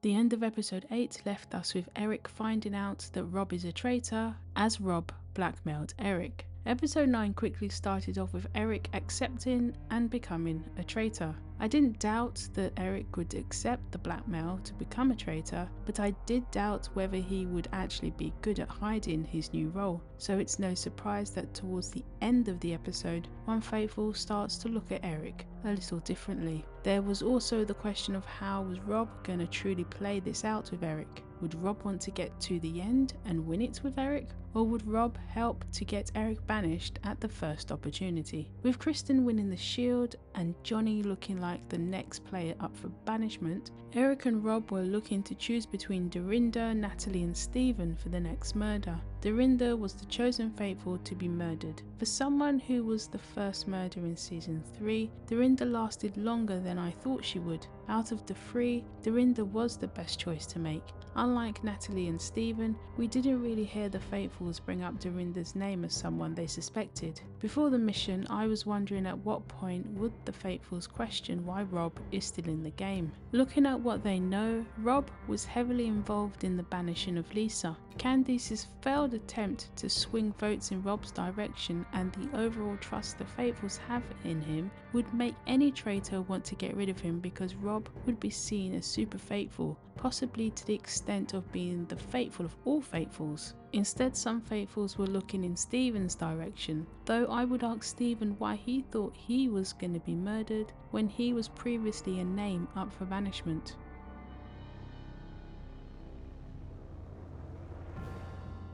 The end of episode 8 left us with Eric finding out that Rob is a traitor, as Rob blackmailed Eric. Episode 9 quickly started off with Eric accepting and becoming a traitor. I didn't doubt that Eric would accept the blackmail to become a traitor, but I did doubt whether he would actually be good at hiding his new role. So it's no surprise that towards the end of the episode, one faithful starts to look at Eric a little differently. There was also the question of how was Rob going to truly play this out with Eric? Would Rob want to get to the end and win it with Eric? Or would Rob help to get Eric banished at the first opportunity? With Kristen winning the shield and Johnny looking like the next player up for banishment, Eric and Rob were looking to choose between Dorinda, Natalie and Steven for the next murder. Dorinda was the chosen faithful to be murdered. For someone who was the first murder in season 3, Dorinda lasted longer than I thought she would. Out of the 3, Dorinda was the best choice to make. Unlike Natalie and Steven, we didn't really hear the faithfuls bring up Dorinda's name as someone they suspected. Before the mission, I was wondering at what point would the faithfuls question why Rob is still in the game. Looking at what they know, Rob was heavily involved in the banishing of Lisa. Candice's failed attempt to swing votes in Rob's direction and the overall trust the faithfuls have in him would make any traitor want to get rid of him, because Rob would be seen as super faithful, possibly to the extent of being the faithful of all faithfuls. Instead, some faithfuls were looking in Steven's direction, though I would ask Steven why he thought he was going to be murdered when he was previously a name up for banishment.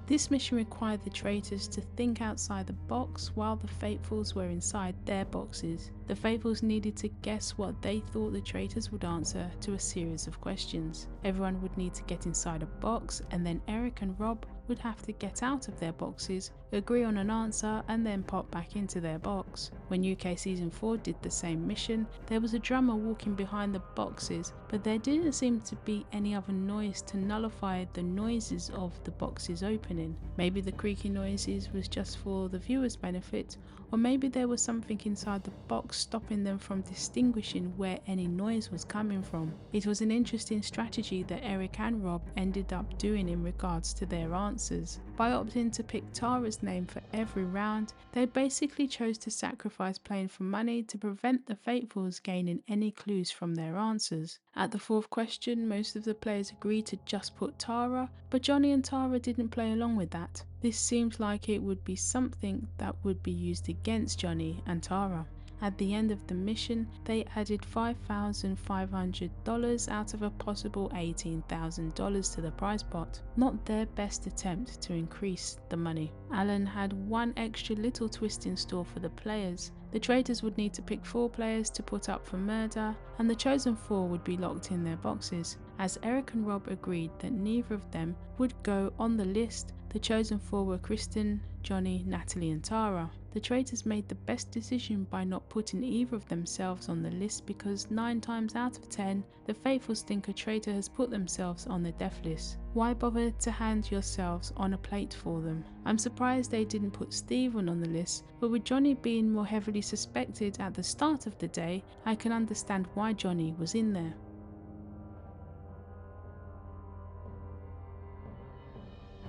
This mission required the traitors to think outside the box while the faithfuls were inside their boxes. The faithfuls needed to guess what they thought the traitors would answer to a series of questions. Everyone would need to get inside a box, and then Eric and Rob would have to get out of their boxes, agree on an answer, and then pop back into their box. When UK Season 4 did the same mission, there was a drummer walking behind the boxes, but there didn't seem to be any other noise to nullify the noises of the boxes opening. Maybe the creaky noises was just for the viewer's benefit, or maybe there was something inside the box stopping them from distinguishing where any noise was coming from. It was an interesting strategy that Eric and Rob ended up doing in regards to their answers. By opting to pick Tara's name for every round, they basically chose to sacrifice playing for money to prevent the faithfuls gaining any clues from their answers. At the 4th question, most of the players agreed to just put Tara, but Johnny and Tara didn't play along with that. This seemed like it would be something that would be used against Johnny and Tara. At the end of the mission, they added $5,500 out of a possible $18,000 to the prize pot. Not their best attempt to increase the money. Alan had one extra little twist in store for the players. The traitors would need to pick 4 players to put up for murder, and the chosen 4 would be locked in their boxes. As Eric and Rob agreed that neither of them would go on the list, the chosen 4 were Kristen, Johnny, Natalie and Tara. The traitors made the best decision by not putting either of themselves on the list, because 9 times out of 10, the faithfuls think a traitor has put themselves on the death list. Why bother to hand yourselves on a plate for them? I'm surprised they didn't put Steven on the list, but with Johnny being more heavily suspected at the start of the day, I can understand why Johnny was in there.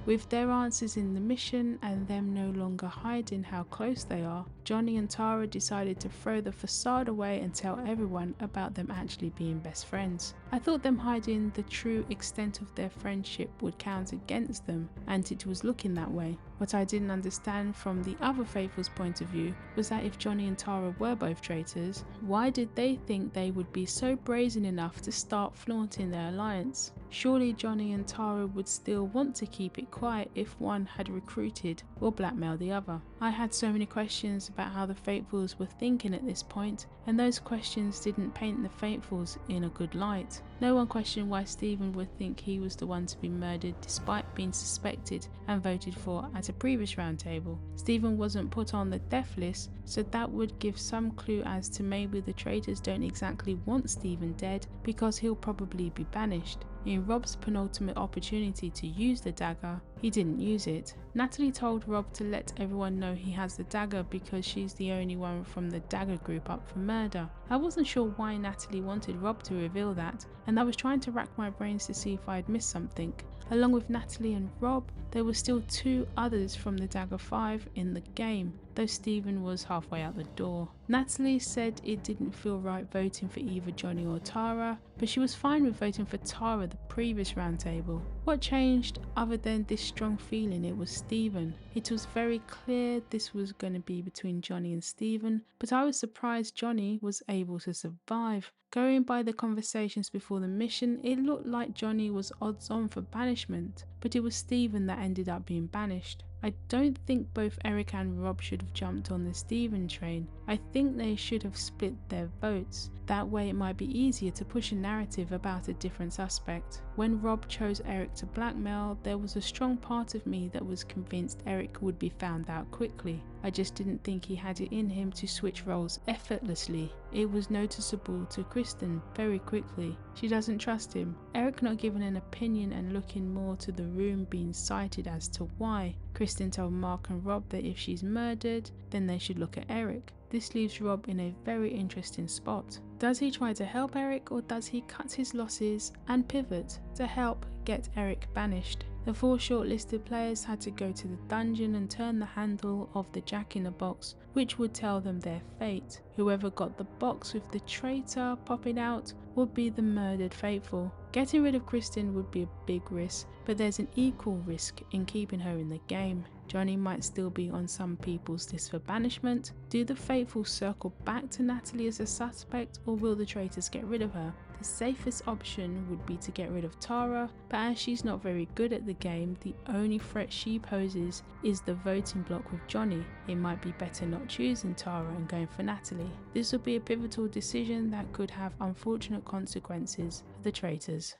With their answers in the mission and them no longer hiding how close they are, Johnny and Tara decided to throw the facade away and tell everyone about them actually being best friends. I thought them hiding the true extent of their friendship would count against them, and it was looking that way. What I didn't understand from the other faithfuls' point of view was that if Johnny and Tara were both traitors, why did they think they would be so brazen enough to start flaunting their alliance? Surely Johnny and Tara would still want to keep it quiet if one had recruited or blackmailed the other. I had so many questions about how the faithfuls were thinking at this point, and those questions didn't paint the faithfuls in a good light. No one questioned why Steven would think he was the one to be murdered despite being suspected and voted for at a previous roundtable. Steven wasn't put on the death list, so that would give some clue as to maybe the traitors don't exactly want Steven dead because he'll probably be banished. In Rob's penultimate opportunity to use the dagger, he didn't use it. Natalie told Rob to let everyone know he has the dagger because she's the only one from the dagger group up for murder. I wasn't sure why Natalie wanted Rob to reveal that, and I was trying to rack my brains to see if I had missed something. Along with Natalie and Rob, there were still 2 others from the Dagger 5 in the game, though Stephen was halfway out the door. Natalie said it didn't feel right voting for either Johnny or Tara, but she was fine with voting for Tara the previous roundtable. What changed other than this strong feeling? It was Stephen. It was very clear this was going to be between Johnny and Stephen, but I was surprised Johnny was able to survive. Going by the conversations before the mission, it looked like Johnny was odds on for banishment, but it was Stephen that ended up being banished. I don't think both Eric and Rob should have jumped on the Stephen train. I think they should have split their votes. That way it might be easier to push a narrative about a different suspect. When Rob chose Eric to blackmail, there was a strong part of me that was convinced Eric would be found out quickly. I just didn't think he had it in him to switch roles effortlessly. It was noticeable to Kristen very quickly. She doesn't trust him. Eric not giving an opinion and looking more to the room being cited as to why. Kristen told Mark and Rob that if she's murdered, then they should look at Eric. This leaves Rob in a very interesting spot. Does he try to help Eric, or does he cut his losses and pivot to help get Eric banished? The 4 shortlisted players had to go to the dungeon and turn the handle of the jack-in-the-box, which would tell them their fate. Whoever got the box with the traitor popping out would be the murdered faithful. Getting rid of Kristen would be a big risk, but there's an equal risk in keeping her in the game. Johnny might still be on some people's list for banishment. Do the faithful circle back to Natalie as a suspect, or will the traitors get rid of her? The safest option would be to get rid of Tara, but as she's not very good at the game, the only threat she poses is the voting block with Johnny. It might be better not choosing Tara and going for Natalie. This would be a pivotal decision that could have unfortunate consequences for the traitors.